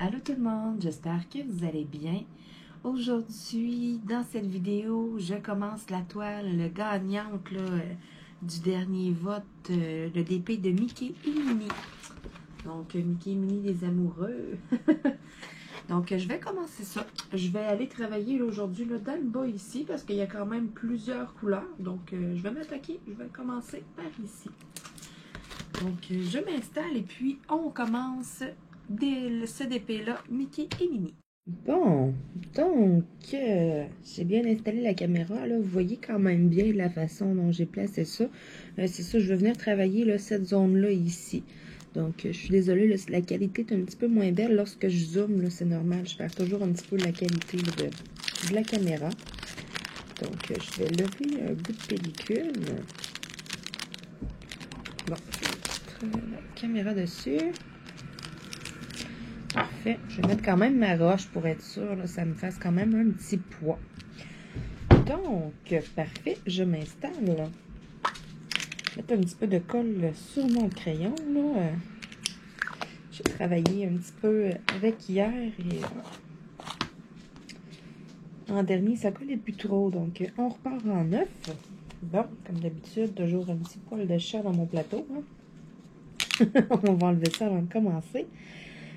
Allô tout le monde, j'espère que vous allez bien. Aujourd'hui, dans cette vidéo, je commence la toile gagnante du dernier vote, le DP de Mickey et Minnie. Donc, Mickey et Minnie des amoureux. Donc, je vais commencer ça. Je vais aller travailler aujourd'hui dans le bas ici, parce qu'il y a quand même plusieurs couleurs. Donc, je vais m'attaquer, je vais commencer par ici. Donc, je m'installe et puis on commence ce DP-là, Mickey et Minnie. Bon, donc, j'ai bien installé la caméra, là. Vous voyez quand même bien la façon dont j'ai placé ça. C'est ça, je vais venir travailler là, cette zone-là ici. Donc, je suis désolée, là, la qualité est un petit peu moins belle. Lorsque je zoome, c'est normal, je perds toujours un petit peu la qualité là, de la caméra. Donc, je vais lever un bout de pellicule. Bon, je vais mettre la caméra dessus. Parfait. Je vais mettre quand même ma roche pour être sûre, là, ça me fasse quand même un petit poids. Donc, parfait, je m'installe. Je vais mettre un petit peu de colle sur mon crayon. J'ai travaillé un petit peu avec hier et en dernier, ça collait plus trop. Donc, on repart en neuf. Bon, comme d'habitude, toujours un petit poil de chat dans mon plateau. Hein. On va enlever ça avant de commencer.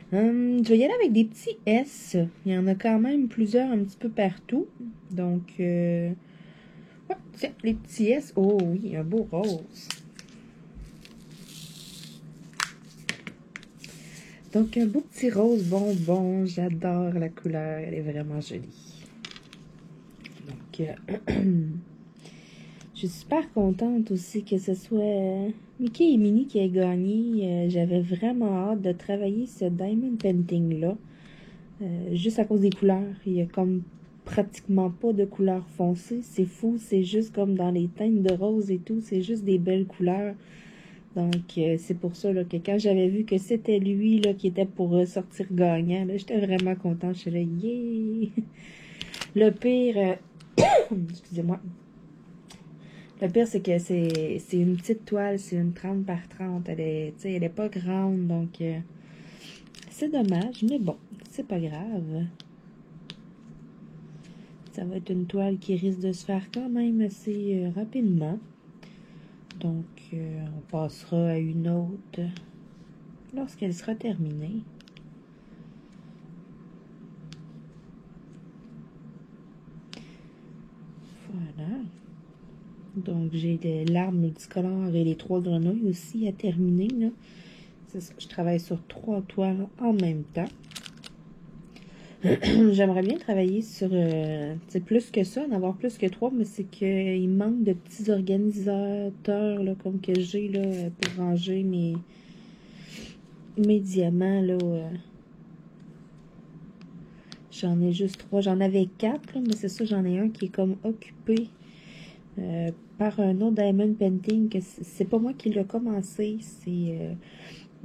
Je vais y aller avec des petits S. Il y en a quand même plusieurs un petit peu partout. Donc, ouais, tiens, les petits S. Oh oui, un beau rose. Donc, un beau petit rose bonbon. J'adore la couleur. Elle est vraiment jolie. Donc, je suis super contente aussi que ce soit Mickey et Minnie qui aient gagné. J'avais vraiment hâte de travailler ce Diamond Painting-là. Juste à cause des couleurs. Il y a comme pratiquement pas de couleurs foncées. C'est fou. C'est juste comme dans les teintes de rose et tout. C'est juste des belles couleurs. Donc, c'est pour ça là, que quand j'avais vu que c'était lui là, qui était pour sortir gagnant, j'étais vraiment contente. Je suis là, yeah! Le pire... excusez-moi. Le pire, c'est que c'est une petite toile, c'est une 30 par 30. Elle est pas grande, donc c'est dommage, mais bon, c'est pas grave. Ça va être une toile qui risque de se faire quand même assez rapidement. Donc, on passera à une autre lorsqu'elle sera terminée. Voilà. Donc, j'ai l'arbre multicolore et les 3 grenouilles aussi à terminer. C'est ça, je travaille sur 3 toiles en même temps. J'aimerais bien travailler sur plus que ça, en avoir plus que 3, mais c'est qu'il manque de petits organisateurs là, comme que j'ai là, pour ranger mes diamants. J'en ai juste 3. J'en avais 4, là, mais c'est ça, j'en ai un qui est comme occupé par un autre Diamond Painting. C'est pas moi qui l'ai commencé, c'est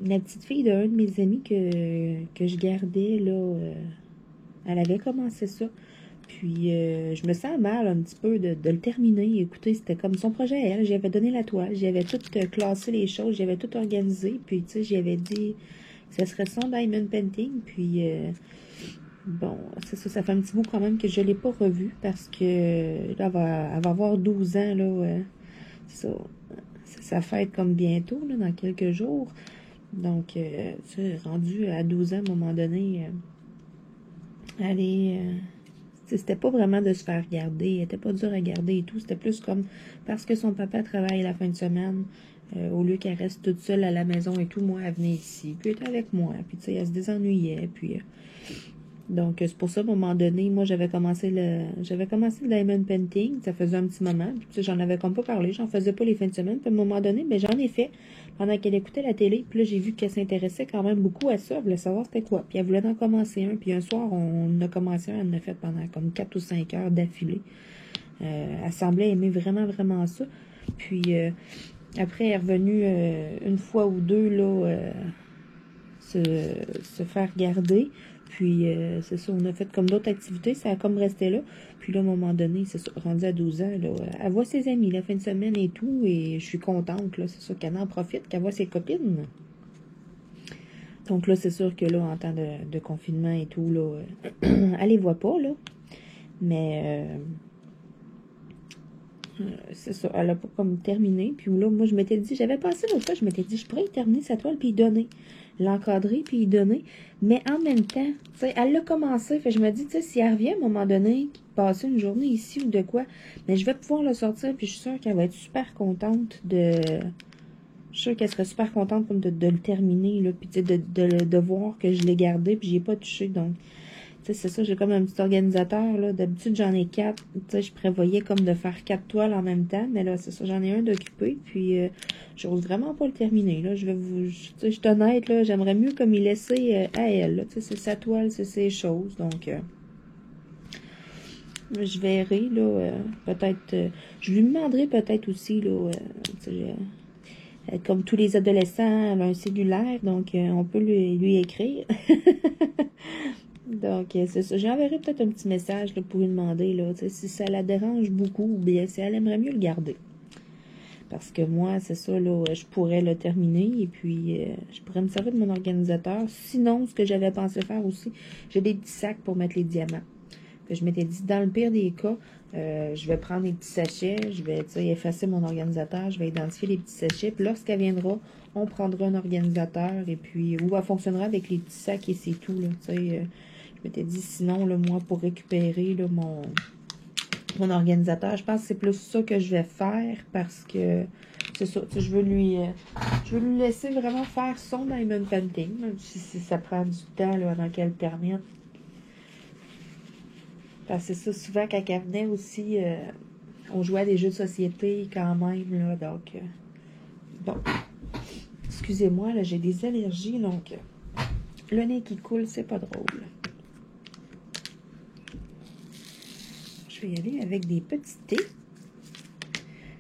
la petite fille d'un de mes amis que je gardais là. Elle avait commencé ça. Puis, je me sens mal un petit peu de le terminer. Écoutez, c'était comme son projet à elle. J'avais donné la toile. J'avais tout classé les choses. J'avais tout organisé. Puis, tu sais, j'avais dit que ce serait son Diamond Painting. Puis, bon, c'est ça. Ça fait un petit bout quand même que je ne l'ai pas revu. Parce que là, elle va avoir 12 ans. Là, ça fête comme bientôt, là, dans quelques jours. Donc, rendu à 12 ans, à un moment donné... c'était pas vraiment de se faire garder, elle était pas dure à garder et tout, c'était plus comme parce que son papa travaille la fin de semaine, au lieu qu'elle reste toute seule à la maison et tout, moi elle venait ici, puis elle était avec moi, puis tu sais, elle se désennuyait, puis donc c'est pour ça, à un moment donné, moi j'avais commencé le Diamond Painting, ça faisait un petit moment, puis tu sais, j'en avais comme pas parlé, j'en faisais pas les fins de semaine, puis à un moment donné, ben j'en ai fait, pendant qu'elle écoutait la télé, puis là j'ai vu qu'elle s'intéressait quand même beaucoup à ça, elle voulait savoir c'était quoi, puis elle voulait en commencer un, puis un soir on a commencé un, elle en a fait pendant comme 4 ou 5 heures d'affilée, elle semblait aimer vraiment, vraiment ça, puis après elle est revenue une fois ou deux, là, se faire garder. Puis, c'est ça, on a fait comme d'autres activités, ça a comme resté là. Puis là, à un moment donné, c'est ça, rendu à 12 ans, là, elle voit ses amis la fin de semaine et tout, et je suis contente, là, c'est ça, qu'elle en profite, qu'elle voit ses copines. Donc là, c'est sûr que là, en temps de confinement et tout, là, elle les voit pas, là. Mais c'est ça, elle a pas comme terminé. Puis là, moi, je m'étais dit, j'avais pensé l'autre fois, je m'étais dit, je pourrais y terminer sa toile puis y donner. L'encadrer puis y donner. Mais en même temps, tu sais, elle l'a commencé. Fait je me dis, tu sais, si elle revient à un moment donné, passer une journée ici ou de quoi, mais je vais pouvoir le sortir puis je suis sûre qu'elle va être super contente de... Je suis sûre qu'elle serait super contente comme de le terminer, là, puis de voir que je l'ai gardé puis j'y ai pas touché. Donc, tu sais, c'est ça, j'ai comme un petit organisateur, là. D'habitude, j'en ai 4. Tu sais, je prévoyais comme de faire 4 toiles en même temps. Mais là, c'est ça, j'en ai un d'occupé. Puis, j'ose vraiment pas le terminer, là. Tu sais, je suis honnête, là. J'aimerais mieux comme il laisser à elle, là. Tu sais, c'est sa toile, c'est ses choses. Donc, je verrai, là. Peut-être, je lui demanderai peut-être aussi, là. Tu sais, comme tous les adolescents, elle a un cellulaire. Donc, on peut lui écrire. Donc, c'est ça. J'enverrai peut-être un petit message là, pour lui demander là, si ça la dérange beaucoup ou bien si elle aimerait mieux le garder. Parce que moi, c'est ça, là, je pourrais le terminer et puis je pourrais me servir de mon organisateur. Sinon, ce que j'avais pensé faire aussi, j'ai des petits sacs pour mettre les diamants. Que je m'étais dit, dans le pire des cas, je vais prendre des petits sachets, je vais effacer mon organisateur, je vais identifier les petits sachets. Puis lorsqu'elle viendra, on prendra un organisateur et puis, ou elle fonctionnera avec les petits sacs et c'est tout, là, tu sais. Je m'étais dit, sinon, là, moi, pour récupérer là, mon organisateur, je pense que c'est plus ça que je vais faire parce que c'est ça. Je veux lui laisser vraiment faire son diamond painting, même si ça prend du temps là, avant qu'elle termine. Parce que c'est ça, souvent, quand elle venait aussi, on jouait à des jeux de société quand même, là, donc, bon, excusez-moi, là, j'ai des allergies, donc, le nez qui coule, c'est pas drôle. Je vais y aller avec des petits thés.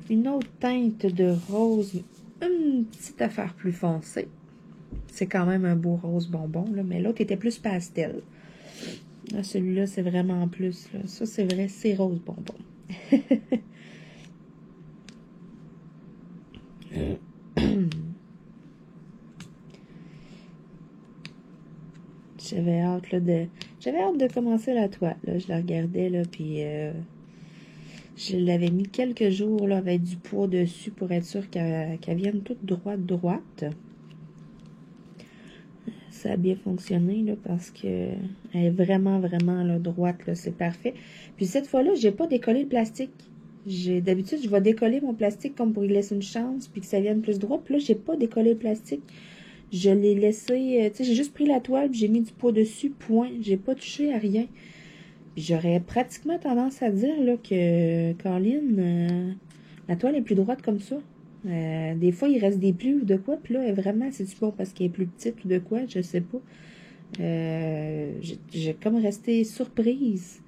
Une autre teinte de rose, une petite affaire plus foncée. C'est quand même un beau rose bonbon, là, mais l'autre était plus pastel. Là, celui-là, c'est vraiment plus. Là. Ça, c'est vrai, c'est rose bonbon. J'avais hâte de commencer la toile. Là. Je la regardais, là, puis je l'avais mis quelques jours là, avec du poids dessus pour être sûr qu'elle vienne toute droite. Ça a bien fonctionné là, parce que elle est vraiment là, droite. C'est parfait. Puis cette fois-là, j'ai pas décollé le plastique. D'habitude, je vais décoller mon plastique comme pour y laisser une chance puis que ça vienne plus droit. Puis là, j'ai pas décollé le plastique. Je l'ai laissé, tu sais, j'ai juste pris la toile puis j'ai mis du poids dessus, point. J'ai pas touché à rien. Puis j'aurais pratiquement tendance à dire là que Colline, la toile est plus droite comme ça. Des fois, il reste des plis ou de quoi. Puis là, vraiment, c'est-tu bon parce qu'elle est plus petite ou de quoi? Je sais pas. J'ai comme resté surprise.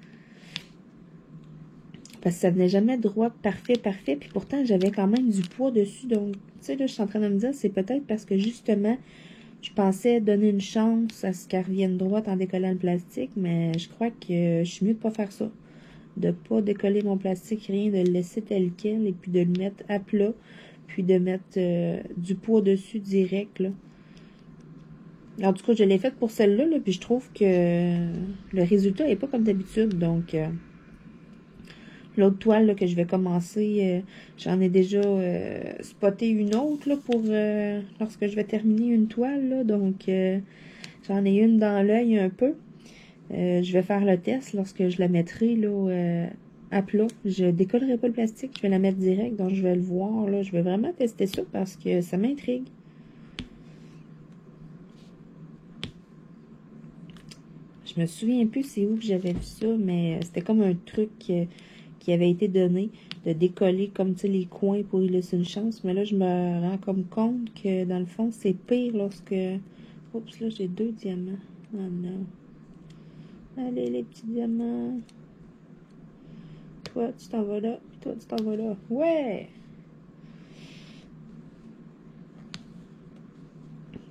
Parce que ça venait jamais droit, parfait. Puis pourtant, j'avais quand même du poids dessus. Donc, tu sais, là, je suis en train de me dire, c'est peut-être parce que justement, je pensais donner une chance à ce qu'elle revienne droite en décollant le plastique. Mais je crois que je suis mieux de pas faire ça. De pas décoller mon plastique, rien, de le laisser tel quel et puis de le mettre à plat. Puis de mettre du poids dessus direct, là. En tout cas, je l'ai faite pour celle-là, là, puis je trouve que le résultat n'est pas comme d'habitude. Donc, l'autre toile là, que je vais commencer, j'en ai déjà spoté une autre là, pour lorsque je vais terminer une toile. Là, donc, j'en ai une dans l'œil un peu. Je vais faire le test lorsque je la mettrai là, à plat. Je décollerai pas le plastique, je vais la mettre direct, donc je vais le voir. Là. Je vais vraiment tester ça parce que ça m'intrigue. Je me souviens plus c'est où que j'avais vu ça, mais c'était comme un truc qui avait été donné de décoller comme tu sais les coins pour y laisser une chance. Mais là, je me rends comme compte que dans le fond, c'est pire lorsque... Oups, là, j'ai 2 diamants. Oh non. Allez, les petits diamants. Toi, tu t'en vas là. Puis toi, tu t'en vas là. Ouais!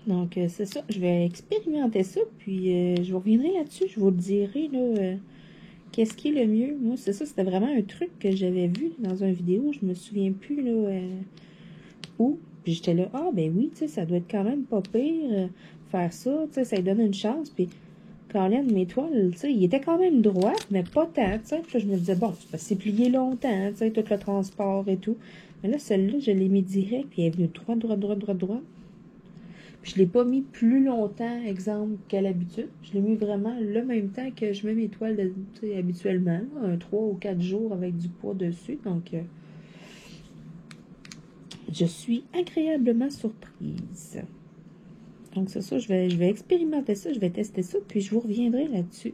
Donc, c'est ça. Je vais expérimenter ça. Puis, je vous reviendrai là-dessus. Je vous le dirai, là, qu'est-ce qui est le mieux. Moi, c'est ça. C'était vraiment un truc que j'avais vu dans une vidéo. Je me souviens plus, là, où. Puis, j'étais là, ah, ben oui, tu sais, ça doit être quand même pas pire. faire ça, tu sais, ça lui donne une chance, puis Colin, mes toiles, tu sais, il était quand même droit, mais pas tant, tu sais, puis là, je me disais, bon, c'est parce que c'est plié longtemps, tu sais, tout le transport et tout, mais là, celle-là, je l'ai mis direct, puis elle est venue droit, droit, droit, droit, droit. Je ne l'ai pas mis plus longtemps, exemple, qu'à l'habitude. Je l'ai mis vraiment le même temps que je mets mes toiles habituellement, là, un 3 ou 4 jours avec du poids dessus. Donc, je suis agréablement surprise. Donc, c'est ça, je vais expérimenter ça, je vais tester ça, puis je vous reviendrai là-dessus.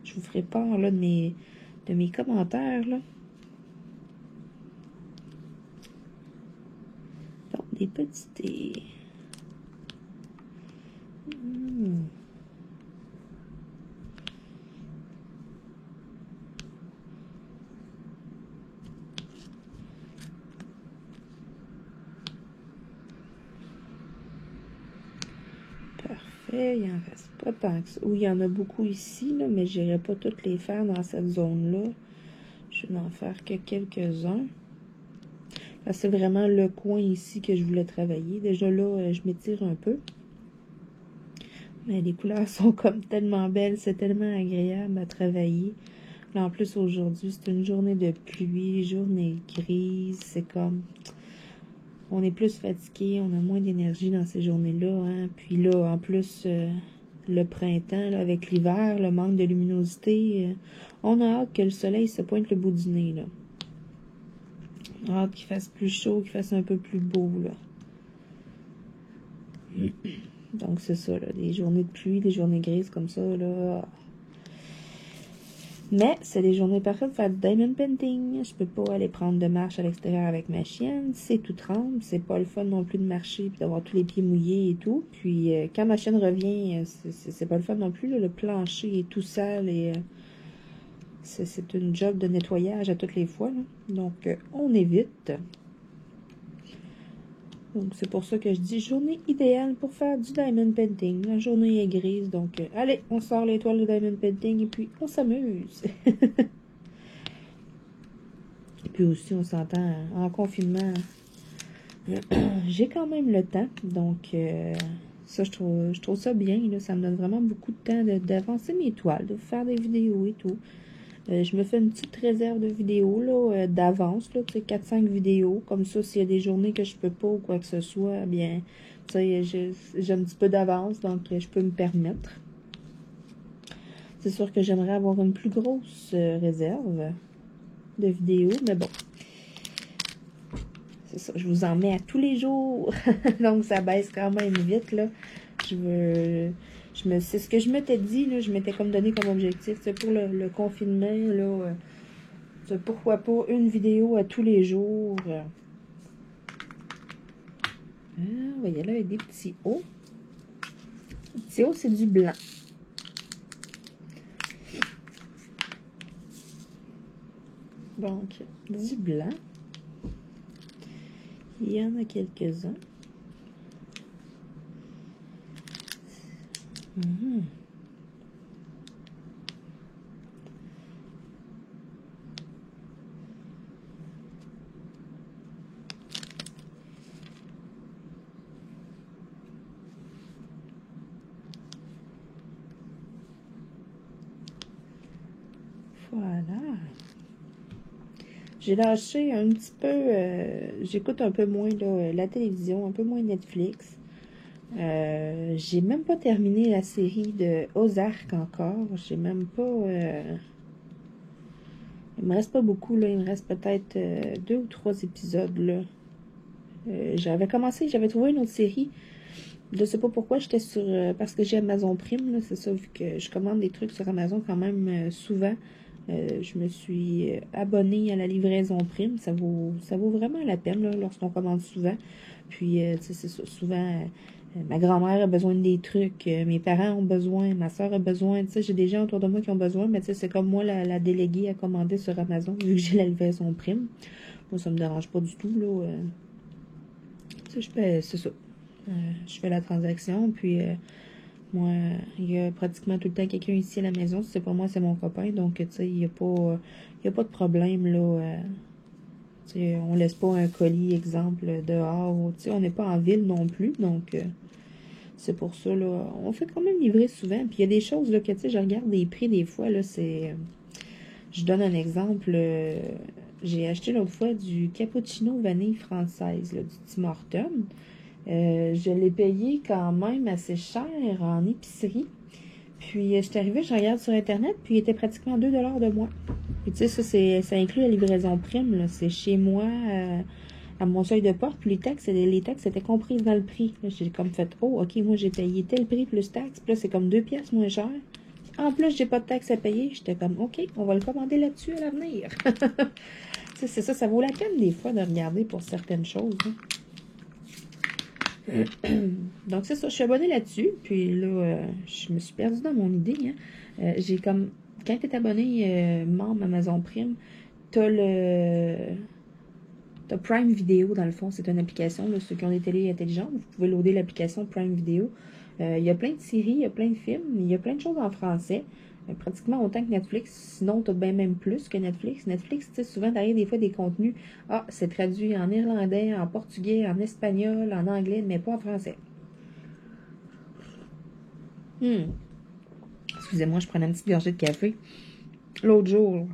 Je vous ferai part là, de mes commentaires. Là. Donc, des petits thés. Parfait, il en reste pas tant que ça. Oui, il y en a beaucoup ici, là, mais je n'irai pas toutes les faire dans cette zone-là. Je vais en faire que quelques-uns. C'est vraiment le coin ici que je voulais travailler. Déjà là, je m'étire un peu. Mais les couleurs sont comme tellement belles, c'est tellement agréable à travailler. Là, en plus, aujourd'hui, c'est une journée de pluie, journée grise. C'est comme... On est plus fatigué, on a moins d'énergie dans ces journées-là. Hein? Puis là, en plus, le printemps, là, avec l'hiver, le manque de luminosité, on a hâte que le soleil se pointe le bout du nez. Là. On a hâte qu'il fasse plus chaud, qu'il fasse un peu plus beau. Là. Donc, c'est ça, là, des journées de pluie, des journées grises comme ça, là. Mais, c'est des journées parfaites pour faire du diamond painting. Je peux pas aller prendre de marche à l'extérieur avec ma chienne. C'est tout tremble. C'est pas le fun non plus de marcher et d'avoir tous les pieds mouillés et tout. Puis, quand ma chienne revient, c'est pas le fun non plus. Là, le plancher est tout sale et c'est une job de nettoyage à toutes les fois. Là. Donc, on évite. Donc, c'est pour ça que je dis journée idéale pour faire du diamond painting. La journée est grise, donc allez, on sort les toiles de diamond painting et puis on s'amuse. Et puis aussi, on s'entend en confinement. J'ai quand même le temps, donc ça, je trouve ça bien. Là, ça me donne vraiment beaucoup de temps d'avancer mes toiles, de faire des vidéos et tout. Je me fais une petite réserve de vidéos là, d'avance, là, tu sais, 4-5 vidéos. Comme ça, s'il y a des journées que je peux pas ou quoi que ce soit, eh bien, tu sais, j'ai un petit peu d'avance, donc je peux me permettre. C'est sûr que j'aimerais avoir une plus grosse réserve de vidéos, mais bon. C'est ça, je vous en mets à tous les jours. Donc, ça baisse quand même vite, là. C'est ce que je m'étais dit, là, je m'étais comme donné comme objectif, c'est pour le confinement, là, pourquoi pas une vidéo à tous les jours. On va y aller avec des petits hauts. Les petits hauts, c'est du blanc. Donc, du blanc. Il y en a quelques-uns. Voilà. J'ai lâché un petit peu, j'écoute un peu moins là, la télévision, un peu moins Netflix. J'ai même pas terminé la série de Ozark encore. J'ai même pas... il me reste pas beaucoup, là. Il me reste peut-être 2 ou 3 épisodes, là. J'avais trouvé une autre série. Je sais pas pourquoi, j'étais sur... parce que j'ai Amazon Prime, là, c'est ça, vu que je commande des trucs sur Amazon quand même souvent. Je me suis abonnée à la livraison Prime. Ça vaut vraiment la peine, là, lorsqu'on commande souvent. Puis, tu sais, c'est ça, souvent... ma grand-mère a besoin des trucs, mes parents ont besoin, ma soeur a besoin, tu sais, j'ai des gens autour de moi qui ont besoin, mais tu sais, c'est comme moi la déléguée à commander sur Amazon, vu que j'ai la livraison Prime. Moi, ça me dérange pas du tout, là. Tu sais, c'est ça. Je fais la transaction, puis moi, il y a pratiquement tout le temps quelqu'un ici à la maison. Si c'est pas moi, c'est mon copain, donc, tu sais, il n'y a pas de problème, là. Tu sais, on laisse pas un colis, exemple, dehors, tu sais, on n'est pas en ville non plus, donc... c'est pour ça, là, on fait quand même livrer souvent. Puis il y a des choses, là, que, tu sais, je regarde les prix des fois, là, c'est... Je donne un exemple. J'ai acheté l'autre fois du cappuccino vanille française, là, du Tim Hortons. Je l'ai payé quand même assez cher en épicerie. Puis, je suis arrivée, je regarde sur Internet, puis il était pratiquement 2 $ de moins. Puis, tu sais, ça inclut la livraison prime, là. C'est chez moi, à mon seuil de porte, puis les taxes étaient comprises dans le prix. J'ai comme fait, oh, OK, moi, j'ai payé tel prix plus taxes, puis là, c'est comme 2 pièces moins cher. En plus, j'ai pas de taxes à payer. J'étais comme, OK, on va le commander là-dessus à l'avenir. C'est ça, ça vaut la peine des fois de regarder pour certaines choses. Hein. Donc, c'est ça, je suis abonnée là-dessus. Puis là, je me suis perdue dans mon idée. Hein. J'ai comme, quand tu es abonné membre Amazon Prime, t'as Prime Video, dans le fond. C'est une application, là, ceux qui ont des télés intelligentes. Vous pouvez loader l'application Prime Video. Il y a plein de séries, il y a plein de films, il y a plein de choses en français. Pratiquement autant que Netflix. Sinon, tu as bien même plus que Netflix. Netflix, tu sais, souvent, t'arrives des fois des contenus. Ah, c'est traduit en irlandais, en portugais, en espagnol, en anglais, mais pas en français. Excusez-moi, je prenais une petite gorgée de café. L'autre jour,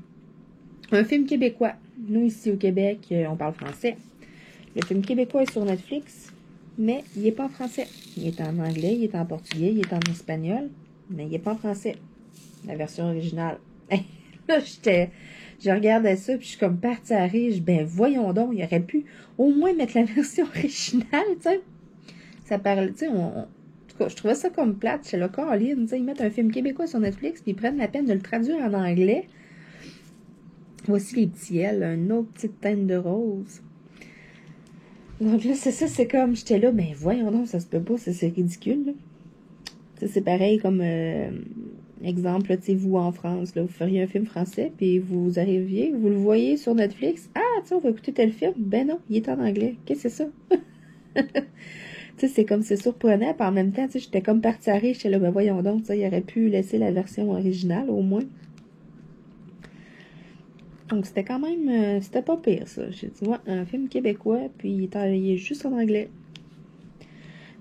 un film québécois. Nous, ici au Québec, on parle français. Le film québécois est sur Netflix, mais il n'est pas en français. Il est en anglais, il est en portugais, il est en espagnol, mais il n'est pas en français. La version originale. Là, je regardais ça, puis je suis comme partie à rire. Ben, voyons donc, il aurait pu au moins mettre la version originale, tu sais. Ça parle, tu sais, en tout cas, je trouvais ça comme plate chez le Caroline, tu sais, ils mettent un film québécois sur Netflix, puis ils prennent la peine de le traduire en anglais. Voici les petits L, une autre petite teinte de rose. Donc là, c'est ça, c'est comme, j'étais là, ben voyons donc, ça se peut pas, c'est ridicule, là. Tu sais, c'est pareil comme... exemple, tu sais, vous en France, là, vous feriez un film français, puis vous arriviez, vous le voyez sur Netflix. Ah, tu sais, on va écouter tel film. Ben non, il est en anglais. Qu'est-ce que c'est ça? Tu sais, c'est comme, c'est surprenant, puis en même temps, tu sais, j'étais comme partie à rire, j'étais là, ben voyons donc, tu sais, il aurait pu laisser la version originale, au moins. Donc, c'était quand même, c'était pas pire, ça. J'ai dit, ouais, un film québécois, puis il est juste en anglais.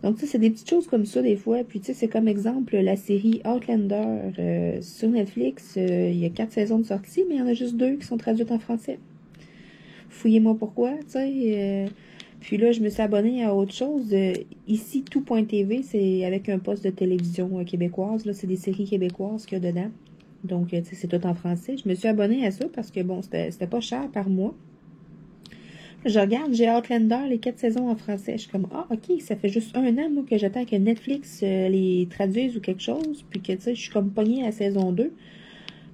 Donc, tu sais, c'est des petites choses comme ça, des fois. Puis, tu sais, c'est comme exemple, la série Outlander sur Netflix. Il y a 4 saisons de sortie, mais il y en a juste 2 qui sont traduites en français. Fouillez-moi pourquoi, tu sais. Puis là, je me suis abonnée à autre chose. Ici, tout.tv, c'est avec un poste de télévision québécoise. Là, c'est des séries québécoises qu'il y a dedans. Donc, tu sais, c'est tout en français. Je me suis abonnée à ça parce que, bon, c'était pas cher par mois. Je regarde, j'ai Outlander, les 4 saisons en français. Je suis comme, ah, OK, ça fait juste 1 an, moi, que j'attends que Netflix les traduise ou quelque chose. Puis que, tu sais, je suis comme pognée à la saison 2.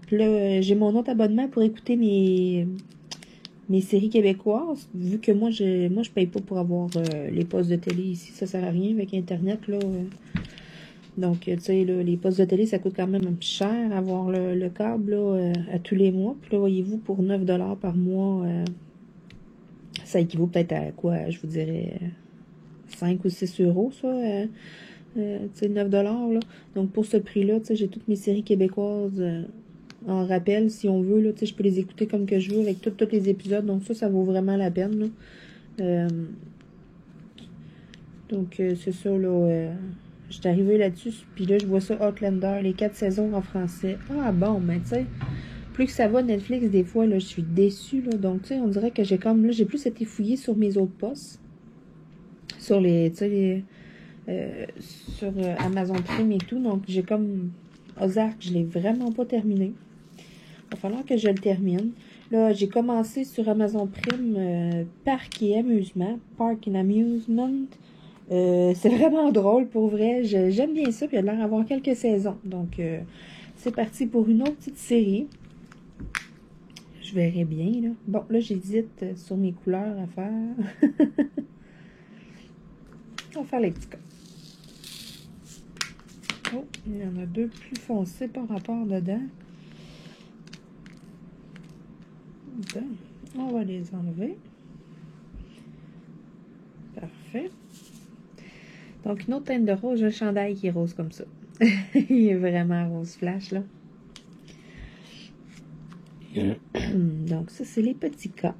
Puis là, j'ai mon autre abonnement pour écouter mes séries québécoises. Vu que moi, je paye pas pour avoir les postes de télé ici. Ça sert à rien avec Internet, là. Donc, tu sais, les postes de télé, ça coûte quand même un peu cher avoir le câble, là, à tous les mois. Puis là, voyez-vous, pour 9 $ par mois... ça équivaut peut-être à quoi, je vous dirais 5 ou 6 euros, ça, tu sais, 9 $, là. Donc, pour ce prix-là, tu sais, j'ai toutes mes séries québécoises en rappel, si on veut, là, tu sais, je peux les écouter comme que je veux avec tous les épisodes, donc ça vaut vraiment la peine, là. Donc, c'est ça, là, je suis arrivée là-dessus, puis là, je vois ça, Outlander, les 4 saisons en français. Ah, bon, ben, tu sais... Plus que ça va, Netflix, des fois, là, je suis déçue, là. Donc, tu sais, on dirait que j'ai comme, là, j'ai plus été fouillée sur mes autres postes. Sur les, tu sais, sur Amazon Prime et tout. Donc, j'ai comme, Ozark, je l'ai vraiment pas terminé. Il va falloir que je le termine. Là, j'ai commencé sur Amazon Prime, Parc et Amusement. Park and Amusement. C'est vraiment drôle, pour vrai. J'aime bien ça, puis il y a l'air d'avoir quelques saisons. Donc, c'est parti pour une autre petite série. Je verrai bien, là. Bon, là, j'hésite sur mes couleurs à faire. On va faire les petits cas. Oh, il y en a 2 plus foncés par rapport dedans. Bon, on va les enlever. Parfait. Donc, une autre teinte de rose, un chandail qui est rose comme ça. Il est vraiment rose flash, là. Donc, ça, c'est les petits cas.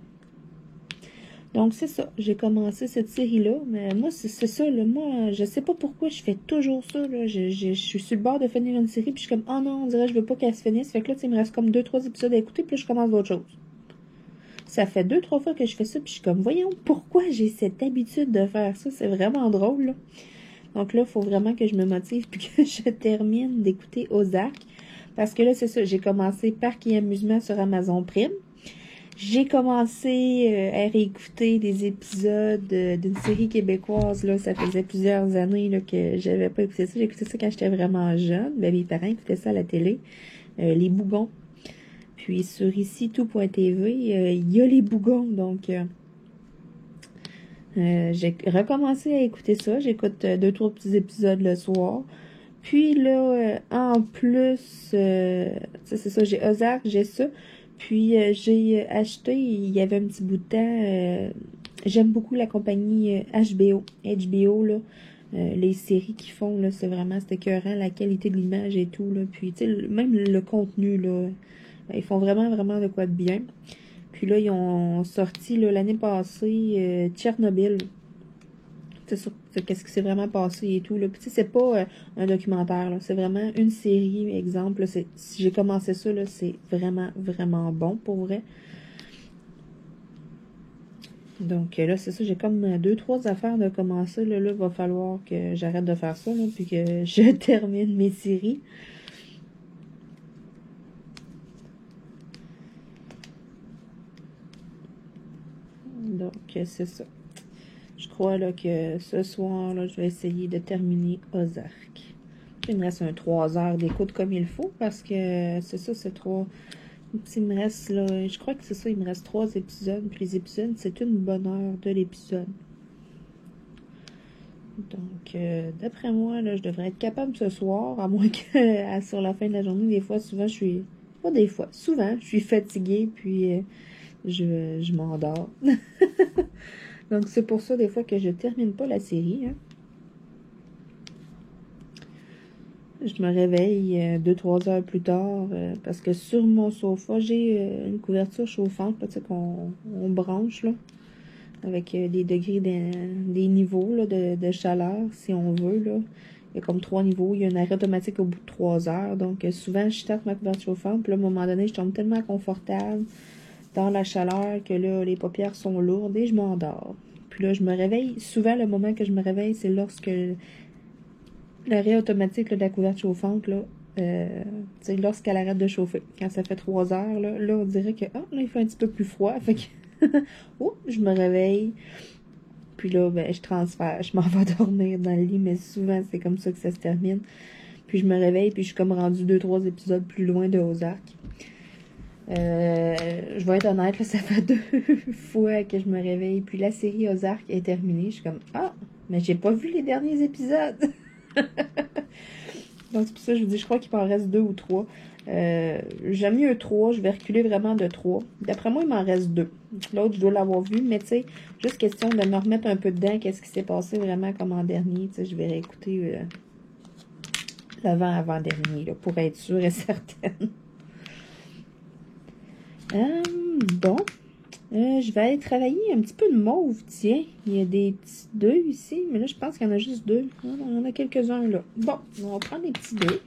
Donc, c'est ça. J'ai commencé cette série-là. Mais moi, c'est ça. Là, moi, je sais pas pourquoi je fais toujours ça. Là. Je suis sur le bord de finir une série. Puis je suis comme, oh non, on dirait que je veux pas qu'elle se finisse. Fait que là, il me reste comme 2-3 épisodes à écouter. Puis là, je commence d'autres choses. Ça fait 2-3 fois que je fais ça. Puis je suis comme, voyons, pourquoi j'ai cette habitude de faire ça? C'est vraiment drôle. Là. Donc là, il faut vraiment que je me motive. Puis que je termine d'écouter Ozark. Parce que là, c'est ça. J'ai commencé Parcs et Amusements sur Amazon Prime. J'ai commencé à réécouter des épisodes d'une série québécoise. Là, ça faisait plusieurs années là, que j'avais pas écouté ça. J'ai écouté ça quand j'étais vraiment jeune. Ben, mes parents écoutaient ça à la télé. Les Bougons. Puis sur ici, tout.tv, il y a les Bougons. Donc, j'ai recommencé à écouter ça. J'écoute 2-3 petits épisodes le soir. Puis là, en plus, c'est ça, j'ai Ozark, j'ai ça. Puis, j'ai acheté, il y avait un petit bout de temps, j'aime beaucoup la compagnie HBO, là. Les séries qu'ils font, là, c'est écœurant, la qualité de l'image et tout, là. Puis, tu sais, même le contenu, là, ils font vraiment, vraiment de quoi de bien. Puis là, ils ont sorti, là, l'année passée, Tchernobyl. C'est ça, qu'est-ce qui s'est vraiment passé et tout, là. Puis, tu sais, c'est pas un documentaire, là. C'est vraiment une série, exemple, là, si j'ai commencé ça, là, c'est vraiment, vraiment bon, pour vrai. Donc, là, c'est ça, j'ai comme 2-3 affaires de commencer, là. Là, il va falloir que j'arrête de faire ça, là, puis que je termine mes séries. Donc, c'est ça. Je crois là, que ce soir, là, je vais essayer de terminer Ozark. Il me reste 3 heures d'écoute comme il faut parce que c'est ça, c'est 3. Il me reste là, je crois que c'est ça, il me reste 3 épisodes. Puis les épisodes, c'est une bonne heure de l'épisode. Donc, d'après moi, là, je devrais être capable ce soir, à moins que sur la fin de la journée, des fois, souvent, je suis. Pas des fois, souvent, je suis fatiguée, puis je m'endors. Donc, c'est pour ça, des fois, que je termine pas la série. Hein. Je me réveille 2-3 heures plus tard parce que sur mon sofa, j'ai une couverture chauffante, tu sais, qu'on branche, là, avec des degrés, des niveaux là, de chaleur, si on veut, là. Il y a comme 3 niveaux. Il y a un arrêt automatique au bout de 3 heures. Donc, souvent, je tape ma couverture chauffante, puis là, à un moment donné, je tombe tellement confortable dans la chaleur que là, les paupières sont lourdes et je m'endors. Puis là, je me réveille. Souvent, le moment que je me réveille, c'est lorsque l'arrêt automatique là, de la couverture chauffante, là, lorsqu'elle arrête de chauffer. Quand ça fait 3 heures, là on dirait que là, il fait un petit peu plus froid. Fait que, je me réveille. Puis là, ben, je transfère. Je m'en vais dormir dans le lit, mais souvent, c'est comme ça que ça se termine. Puis je me réveille, puis je suis comme rendue 2-3 épisodes plus loin de Ozark. Je vais être honnête, là, ça fait 2 fois que je me réveille. Puis la série Ozark est terminée. Je suis comme, mais j'ai pas vu les derniers épisodes. Donc c'est pour ça que je vous dis, je crois qu'il m'en reste 2 ou 3. J'aime mieux 3, je vais reculer vraiment de 3. D'après moi, il m'en reste 2. L'autre, je dois l'avoir vu, mais tu sais, juste question de me remettre un peu dedans, qu'est-ce qui s'est passé vraiment comme en dernier. Tu sais, je vais réécouter l'avant-avant-dernier, là, pour être sûre et certaine. Bon. Je vais aller travailler un petit peu de mauve, tiens. Il y a des petits 2 ici, mais là, je pense qu'il y en a juste 2. Il y en a quelques-uns, là. Bon, on va prendre les petits 2.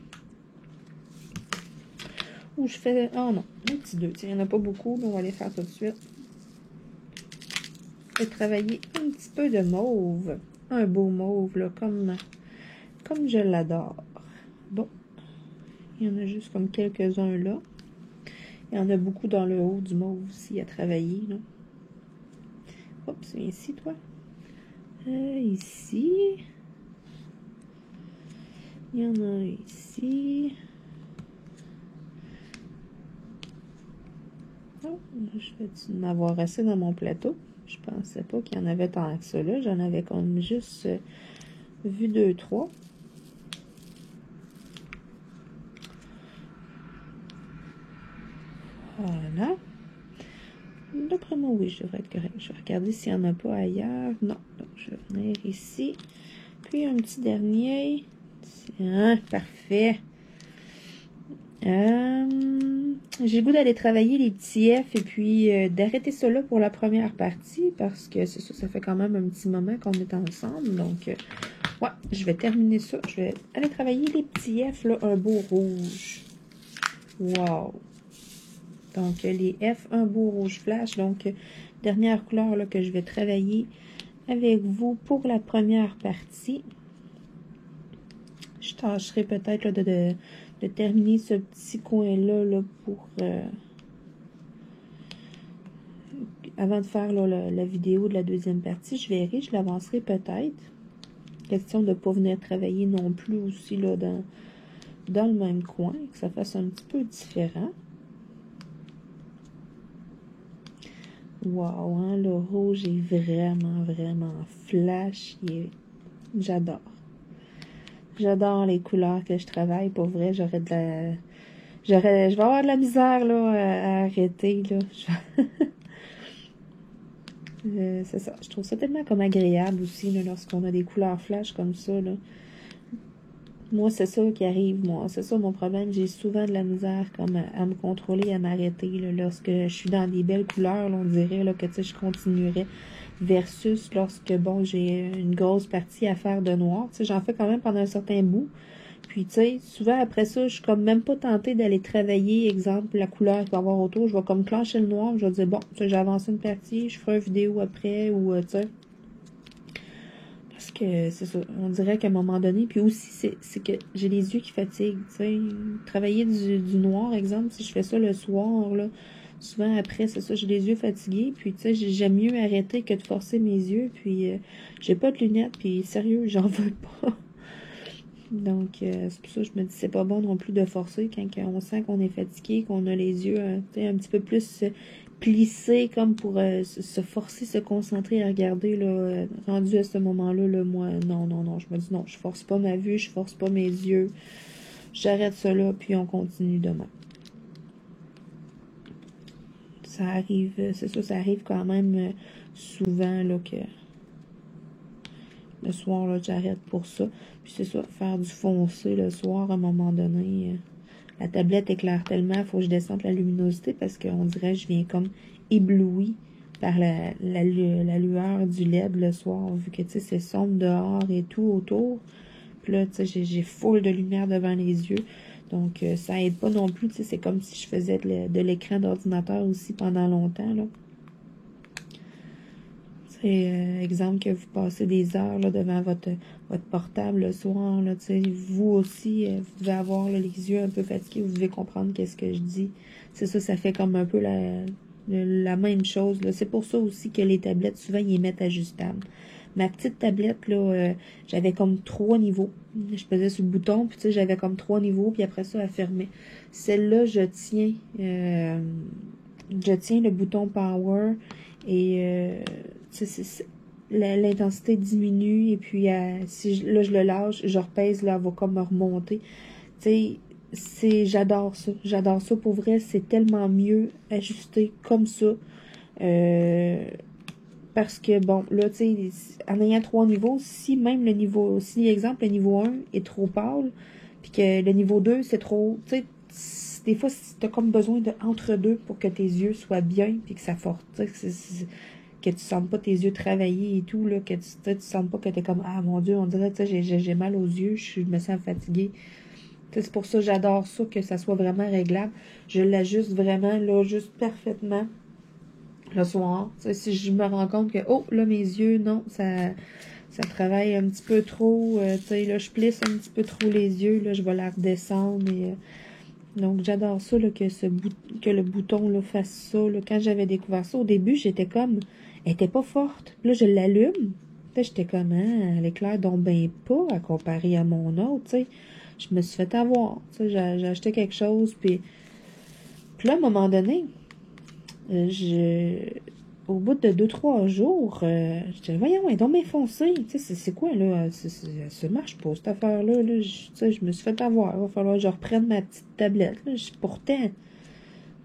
Ou je fais... Oh non, les petits 2. Tiens, il n'y en a pas beaucoup, mais on va les faire tout de suite. Je vais travailler un petit peu de mauve. Un beau mauve, là, comme je l'adore. Bon. Il y en a juste comme quelques-uns, là. Il y en a beaucoup dans le haut du mauve aussi à travailler, là. Oups, viens ici, toi. Ici. Il y en a ici. Oh, je vais en avoir assez dans mon plateau. Je pensais pas qu'il y en avait tant que ça, là. J'en avais comme juste vu 2-3. Voilà. D'après moi, oui, je devrais être correct. Je vais regarder s'il n'y en a pas ailleurs. Non. Donc, je vais venir ici. Puis, un petit dernier. Tiens, parfait. J'ai le goût d'aller travailler les petits F et puis d'arrêter ça là pour la première partie parce que c'est ça, ça fait quand même un petit moment qu'on est ensemble. Donc, ouais, je vais terminer ça. Je vais aller travailler les petits F, là, un beau rouge. Wow! Donc, les F, un beau rouge flash. Donc, dernière couleur là, que je vais travailler avec vous pour la première partie. Je tâcherai peut-être de terminer ce petit coin-là là, pour... avant de faire là, la vidéo de la deuxième partie, je verrai, je l'avancerai peut-être. Question de ne pas venir travailler non plus aussi là, dans le même coin, que ça fasse un petit peu différent. Wow, hein, le rouge est vraiment, vraiment flash. J'adore. J'adore les couleurs que je travaille. Pour vrai, je vais avoir de la misère là, à arrêter. Là. C'est ça. Je trouve ça tellement comme agréable aussi là, lorsqu'on a des couleurs flash comme ça. Là. Moi, c'est ça qui arrive. Moi, c'est ça mon problème. J'ai souvent de la misère comme à me contrôler, à m'arrêter. Lorsque je suis dans des belles couleurs, là, on dirait là, que je continuerais. Versus lorsque, bon, j'ai une grosse partie à faire de noir. J'en fais quand même pendant un certain bout. Puis, tu sais, souvent après ça, je suis comme même pas tentée d'aller travailler, exemple, la couleur qu'il va y avoir autour. Je vais comme clencher le noir. Je vais dire, bon, j'ai avancé une partie, je ferai une vidéo après ou, tu sais. Parce que c'est ça, on dirait qu'à un moment donné, puis aussi, c'est que j'ai les yeux qui fatiguent, tu sais. Travailler du noir, exemple, si je fais ça le soir, là, souvent après, c'est ça, j'ai les yeux fatigués, puis tu sais, j'aime mieux arrêter que de forcer mes yeux, puis j'ai pas de lunettes, puis sérieux, j'en veux pas. Donc, c'est pour ça que je me dis, c'est pas bon non plus de forcer quand on sent qu'on est fatigué, qu'on a les yeux un petit peu plus plissés, comme pour se forcer, se concentrer à regarder, là, rendu à ce moment-là, là, moi, non, je me dis non, je force pas ma vue, je force pas mes yeux, j'arrête ça là, puis on continue demain. Ça arrive, c'est ça, ça arrive quand même souvent, là, que le soir, là, j'arrête pour ça. Puis c'est ça, faire du foncé le soir, à un moment donné, la tablette éclaire tellement, il faut que je descende la luminosité parce qu'on dirait que je viens comme éblouie par la lueur du LED le soir, vu que, tu sais, c'est sombre dehors et tout autour. Puis là, tu sais, j'ai full de lumière devant les yeux. Donc, ça aide pas non plus, tu sais, c'est comme si je faisais de l'écran d'ordinateur aussi pendant longtemps, là. C'est exemple que vous passez des heures là, devant votre portable le soir. Là, vous aussi, vous devez avoir là, les yeux un peu fatigués. Vous devez comprendre qu'est-ce que je dis. C'est ça, ça fait comme un peu la même chose. C'est pour ça aussi que les tablettes, souvent, ils les mettent ajustables. Ma petite tablette, là, j'avais comme 3 niveaux. Je pesais sur le bouton, puis j'avais comme 3 niveaux, puis après ça, elle fermait. Celle-là, je tiens le bouton Power et l'intensité diminue et puis si là je le lâche, je repèse, là, elle va comme me remonter. Tu sais, j'adore ça pour vrai, c'est tellement mieux ajusté comme ça. Parce que bon, là, tu sais, en ayant 3 niveaux, si exemple, le niveau 1 est trop pâle, puis que le niveau 2, c'est trop, tu sais, des fois, t'as comme besoin de entre deux pour que tes yeux soient bien, puis que ça force, que tu sens pas tes yeux travailler et tout, là, que tu sens pas que t'es comme, ah mon Dieu, on dirait, tu sais, j'ai mal aux yeux, je me sens fatiguée. C'est pour ça que j'adore ça, que ça soit vraiment réglable. Je l'ajuste vraiment, là, juste parfaitement le soir. T'sais, si je me rends compte que, oh, là, mes yeux, non, ça travaille un petit peu trop, tu sais, là, je plisse un petit peu trop les yeux, là, je vais la redescendre et... donc, j'adore ça, là, que le bouton là, fasse ça. Là. Quand j'avais découvert ça, au début, j'étais comme... Elle était pas forte. Là, je l'allume. J'étais comme, hein, elle éclaire donc ben pas à comparer à mon autre, tu sais. Je me suis fait avoir. Tu sais, j'ai acheté quelque chose, puis là, à un moment donné, au bout de 2-3 jours, je disais, voyons, elle est donc bien foncée. Tu sais, c'est quoi, là? Elle se marche pas, cette affaire-là. Là. Je me suis fait avoir. Il va falloir que je reprenne ma petite tablette. Là. Pourtant,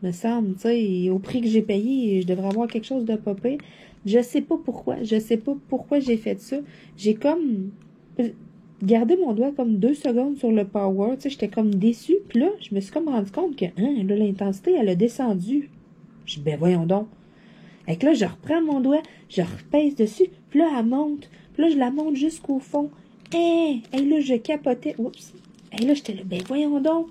me semble, tu sais, au prix que j'ai payé, je devrais avoir quelque chose de popé. Je sais pas pourquoi. Je sais pas pourquoi j'ai fait ça. J'ai comme... Tu gardé mon doigt comme 2 secondes sur le power. Tu sais, j'étais comme déçue. Puis là, je me suis comme rendu compte que là, l'intensité, elle a descendu. Je dis, ben voyons donc. Et que là, je reprends mon doigt, je repèse dessus. Puis là, elle monte. Puis là, je la monte jusqu'au fond. Et là, je capotais. Oups. Et là, j'étais là, ben voyons donc.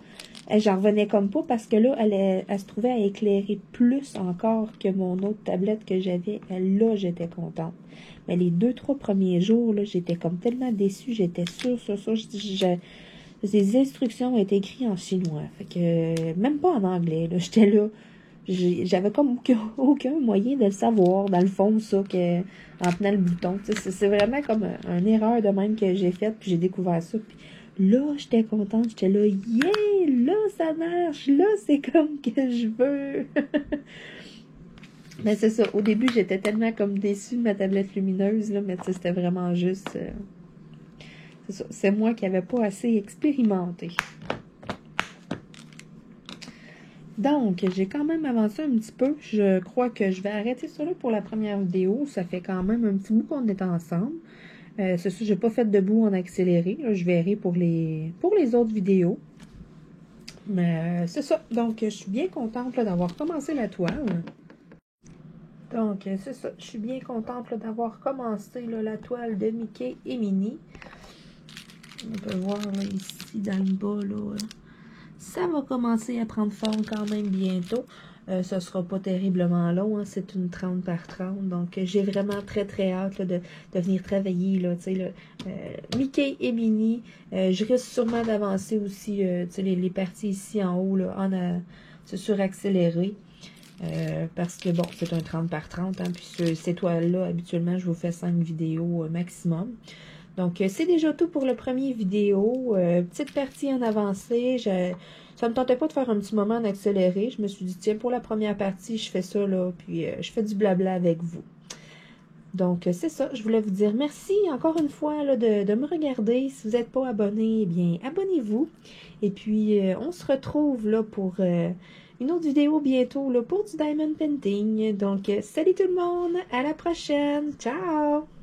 J'en revenais comme pas parce que là, elle se trouvait à éclairer plus encore que mon autre tablette que j'avais. Là, j'étais contente. Mais les 2-3 premiers jours, là, j'étais comme tellement déçue. J'étais sûre. Les instructions étaient écrites en chinois. Fait que, même pas en anglais, là. J'étais là. J'avais comme aucun moyen de le savoir, dans le fond, ça, en tenant le bouton. C'est vraiment comme une erreur de même que j'ai faite, puis j'ai découvert ça. Puis là, j'étais contente, j'étais là, yeah, là, ça marche, là, c'est comme que je veux. Mais c'est ça, au début, j'étais tellement comme déçue de ma tablette lumineuse, là, mais c'était vraiment juste... c'est ça, c'est moi qui n'avais pas assez expérimenté. Donc, j'ai quand même avancé un petit peu. Je crois que je vais arrêter ça là pour la première vidéo. Ça fait quand même un petit bout qu'on est ensemble. C'est ça, j'ai pas fait de bout en accéléré. Là, je verrai pour les autres vidéos. Mais c'est ça. Donc, je suis bien contente d'avoir commencé la toile. Donc, c'est ça. Je suis bien contente d'avoir commencé là, la toile de Mickey et Minnie. On peut voir là, ici dans le bas, là. Ça va commencer à prendre forme quand même bientôt. Ce sera pas terriblement long, hein, c'est une 30 par 30. Donc, j'ai vraiment très, très hâte là, de venir travailler, là, tu sais, là, Mickey et Minnie. Je risque sûrement d'avancer aussi, tu sais, les parties ici en haut, là, c'est suraccéléré. Parce que, bon, c'est un 30 par 30, hein, puis ces toiles-là, habituellement, je vous fais 5 vidéos maximum. Donc, c'est déjà tout pour le premier vidéo. Petite partie en avancée. Ça me tentait pas de faire un petit moment en accéléré. Je me suis dit, tiens, pour la première partie, je fais ça, là, puis je fais du blabla avec vous. Donc, c'est ça. Je voulais vous dire merci encore une fois là, de me regarder. Si vous n'êtes pas abonné, eh bien, abonnez-vous. Et puis, on se retrouve là pour une autre vidéo bientôt là, pour du Diamond Painting. Donc, salut tout le monde! À la prochaine! Ciao!